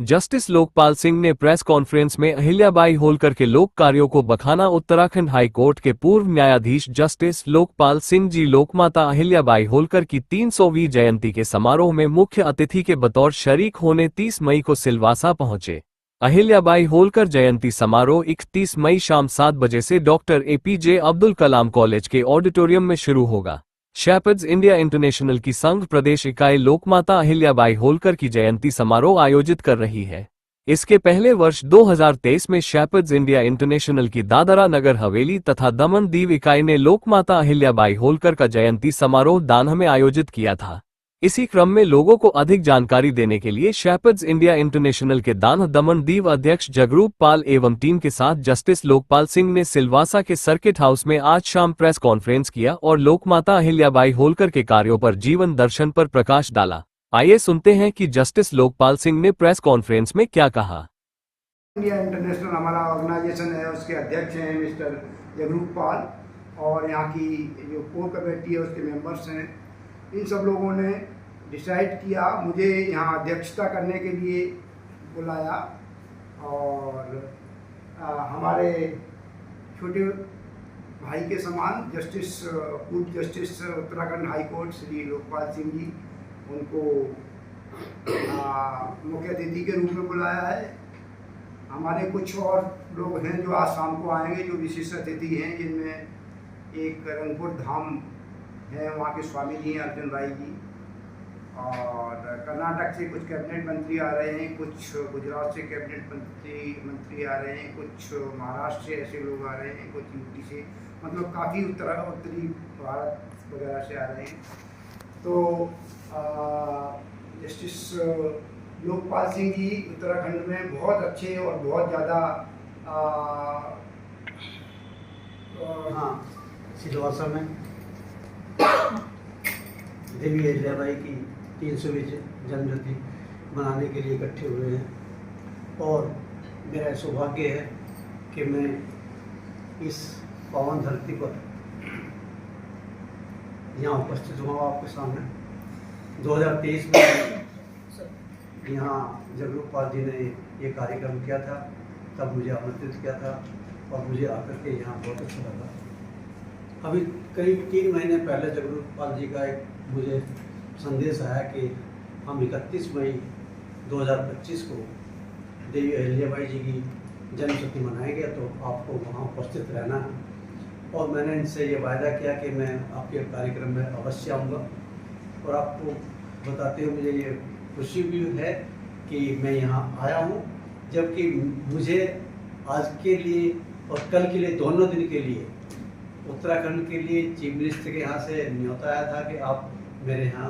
Justice Lokpal Singh ने press conference में अहिल्याबाई होलकर के लोक कार्यों को बखाना। उत्तराखंड हाई कोर्ट के पूर्व न्यायाधीश जस्टिस लोकपाल सिंह जी लोकमाता अहिल्याबाई होलकर की 300वीं जयंती के समारोह में मुख्य अतिथि के बतौर शरीक होने 30 मई को सिलवासा पहुंचे। अहिल्याबाई होलकर जयंती समारोह 31 मई शाम 7 बजे से doctor APJ Abdul Kalam college के ऑडिटोरियम में शुरू होगा। शेपर्ड्स इंडिया इंटरनेशनल की संघ प्रदेश इकाई लोकमाता अहिल्याबाई होलकर की जयंती समारोह आयोजित कर रही है। इसके पहले वर्ष 2023 में शेपर्ड्स इंडिया इंटरनेशनल की दादरा नगर हवेली तथा दमन दीव इकाई ने लोकमाता अहिल्याबाई होलकर का जयंती समारोह दान्ह में आयोजित किया था। इसी क्रम में लोगों को अधिक जानकारी देने के लिए शेपर्ड्स इंडिया इंटरनेशनल के दान्ह दमन दीव अध्यक्ष जगरूप पाल एवं टीम के साथ जस्टिस लोकपाल सिंह ने सिलवासा के सर्किट हाउस में आज शाम प्रेस कॉन्फ्रेंस किया और लोकमाता अहिल्याबाई होलकर के कार्यों पर जीवन दर्शन पर प्रकाश डाला। आइए सुनते हैं कि जस्टिस लोकपाल सिंह ने प्रेस कॉन्फ्रेंस में क्या कहा। इंडिया इंटरनेशनल हमारा ऑर्गेनाइजेशन है, उसके अध्यक्ष हैं मिस्टर जगरूप पाल, और यहाँ की जो कोर कमेटी है उसके मेंबर्स हैं। इन सब लोगों ने डिसाइड किया मुझे यहाँ अध्यक्षता करने के लिए बुलाया, और हमारे छोटे भाई के समान पूर्व justice Uttarakhand high court Shri Lokpal Singh ji, उनको मुख्य अतिथि के रूप में बुलाया है। हमारे कुछ और लोग हैं जो आज शाम को आएंगे, जो विशिष्ट अतिथि हैं, जिनमें एक रंगपुर धाम है, वहाँ के स्वामी जी हैं अर्जुन राय जी, और कर्नाटक से कुछ कैबिनेट मंत्री आ रहे हैं, कुछ गुजरात से कैबिनेट मंत्री आ रहे हैं, कुछ महाराष्ट्र से ऐसे लोग आ रहे हैं, कुछ यूपी से, मतलब काफ़ी उत्तरी भारत वगैरह से आ रहे हैं। तो जस्टिस लोकपाल सिंह जी उत्तराखंड में बहुत अच्छे और बहुत ज़्यादा सिलवासा में देवी अहिल्याबाई की 300वीं जन्मजयंती मनाने के लिए इकट्ठे हुए हैं, और मेरा सौभाग्य है कि मैं इस पावन धरती पर यहाँ उपस्थित हुआ आपके सामने। 2023 में यहाँ जगरूप पाल जी ने ये कार्यक्रम किया था, तब मुझे आमंत्रित किया था और मुझे आकर के यहाँ बहुत अच्छा लगा। अभी करीब 3 महीने पहले जगरूप पाल जी का एक मुझे संदेश आया कि हम 31 मई 2025 को देवी अहिल्याबाई जी की जन्मशती मनाएंगे, तो आपको वहाँ उपस्थित रहना है। और मैंने इनसे ये वायदा किया कि मैं आपके कार्यक्रम में अवश्य आऊँगा, और आपको बताते हुए मुझे ये खुशी भी है कि मैं यहाँ आया हूँ, जबकि मुझे आज के लिए और कल के लिए, दोनों दिन के लिए, उत्तराखंड के लिए चीफ मिनिस्टर के यहाँ से न्योता आया था कि आप मेरे यहाँ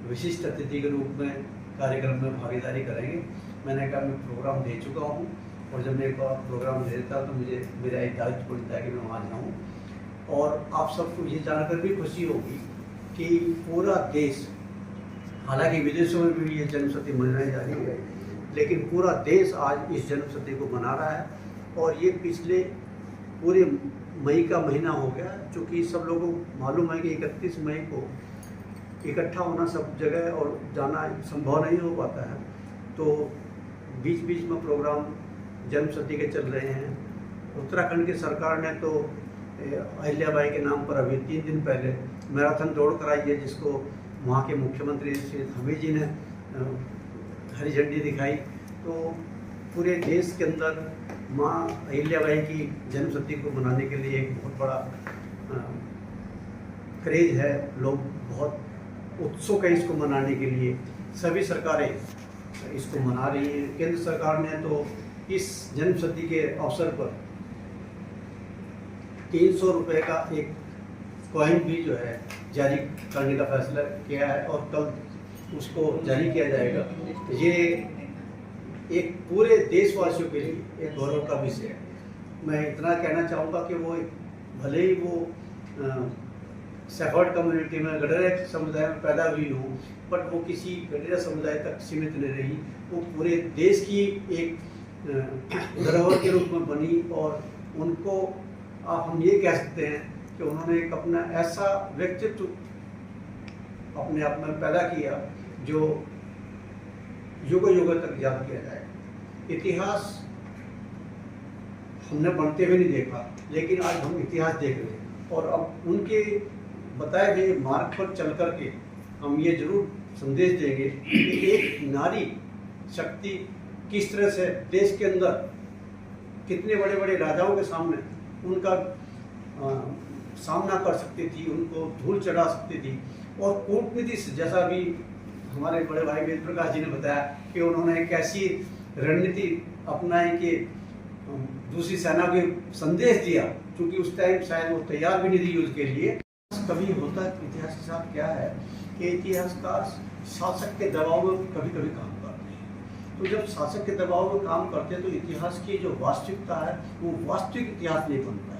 विशिष्ट अतिथि के रूप में कार्यक्रम में भागीदारी करेंगे। मैंने कहा मैं प्रोग्राम दे चुका हूँ, और जब मैं एक बार प्रोग्राम दे देता तो मुझे मेरा एक दायित्व बनता है कि मैं वहाँ जाऊँ। और आप सबको ये जानकर भी खुशी होगी कि पूरा देश, हालांकि विदेशों में भी ये जन्मशती मनाई जा रही है, लेकिन पूरा देश आज इस जन्मशती को मना रहा है। और ये पिछले पूरे मई का महीना हो गया, चूँकि सब लोगों को मालूम है कि 31 मई को इकट्ठा होना सब जगह और जाना संभव नहीं हो पाता है, तो बीच बीच में प्रोग्राम जन्मशती के चल रहे हैं। उत्तराखंड की सरकार ने तो अहिल्याबाई के नाम पर अभी 3 दिन पहले मैराथन दौड़ कराई है, जिसको वहाँ के मुख्यमंत्री श्री हमीद जी ने हरी झंडी दिखाई। तो पूरे देश के अंदर माँ अहिल्याबाई की जन्मशती को मनाने के लिए एक बहुत बड़ा क्रेज है, लोग बहुत उत्सुक है इसको मनाने के लिए। सभी सरकारें इसको मना रही हैं। केंद्र सरकार ने तो इस जन्मशती के अवसर पर 300 रुपये का एक कॉइन भी जो है जारी करने का फैसला किया है, और कल उसको जारी किया जाएगा। ये एक पूरे देशवासियों के लिए एक गौरव का विषय है। मैं इतना कहना चाहूँगा कि वो भले ही वो सेफर्ड कम्युनिटी में, गडरे समुदाय में पैदा हुई हो, बट वो किसी गडरे समुदाय तक सीमित नहीं रही, वो पूरे देश की एक धरोहर के रूप में बनी। और उनको हम ये कह सकते हैं कि उन्होंने एक अपना ऐसा व्यक्तित्व अपने आप में पैदा किया जो युगों युगों तक याद किया जाएगा। इतिहास हमने पढ़ते हुए नहीं देखा, लेकिन आज हम इतिहास देख रहे हैं और अब उनके बताए गए मार्ग पर चल कर के हम ये जरूर संदेश देंगे कि एक नारी शक्ति किस तरह से देश के अंदर कितने बड़े बड़े राजाओं के सामने उनका सामना कर सकती थी, उनको धूल चढ़ा सकती थी। और कूटनीति से, जैसा भी हमारे बड़े भाई वेद प्रकाश जी ने बताया कि उन्होंने एक ऐसी रणनीति अपनाई कि दूसरी सेना को संदेश दिया, क्योंकि उस टाइम शायद वो तैयार भी नहीं थी युद्ध के लिए। कभी होता इतिहास के साथ क्या है कि इतिहासकार शासक के दबाव में कभी कभी काम करते हैं। तो जब शासक के दबाव में काम करते हैं तो इतिहास की जो वास्तविकता है वो वास्तविक इतिहास नहीं बनता है,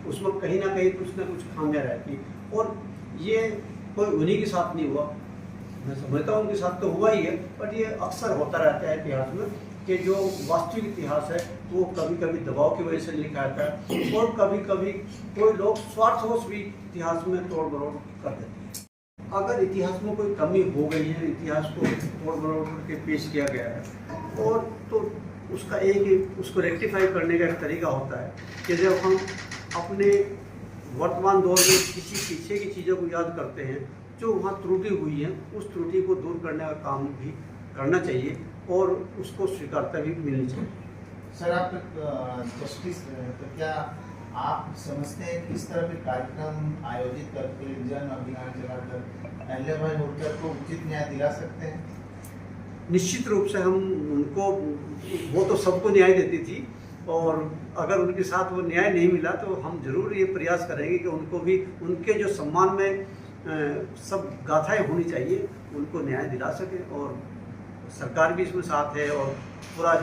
उसमें कहीं ना कहीं कुछ ना कुछ खामियां रहती। और ये कोई उन्हीं के साथ नहीं हुआ, मैं समझता हूँ उनके साथ तो हुआ ही है, पर ये अक्सर होता रहता है इतिहास में कि जो वास्तविक इतिहास है वो कभी कभी दबाव की वजह से लिखा जाता है और कभी कभी कोई लोग स्वार्थवश भी इतिहास में तोड़ मरोड़ कर देते हैं। अगर इतिहास में कोई कमी हो गई है, इतिहास को तोड़ मरोड़ करके पेश किया गया है और तो उसका उसको रेक्टिफाई करने का एक तरीका होता है कि जब हम अपने वर्तमान दौर में किसी पीछे की चीज़ों को याद करते हैं, जो वहाँ त्रुटि हुई है उस त्रुटि को दूर करने का काम भी करना चाहिए और उसको स्वीकारता भी मिलनी चाहिए। सर, आप जस्टिस तो क्या आप समझते हैं कि इस तरह के कार्यक्रम आयोजित करके जन अभियान चलाकर अहिल्याबाई होलकर को उचित न्याय दिला सकते हैं? निश्चित रूप से हम उनको, वो तो सबको न्याय देती थी और अगर उनके साथ वो न्याय नहीं मिला तो हम जरूर ये प्रयास करेंगे कि उनको भी उनके जो सम्मान में सब गाथाएं होनी चाहिए, उनको न्याय दिला सके। और सरकार भी इसमें साथ है और पूरा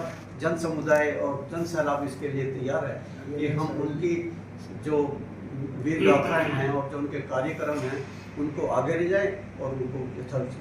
जन समुदाय और जन सैलाब इसके लिए तैयार है कि हम उनकी जो वीर गाथाएं हैं और जो उनके कार्यक्रम हैं उनको आगे ले जाएं और उनको यथावत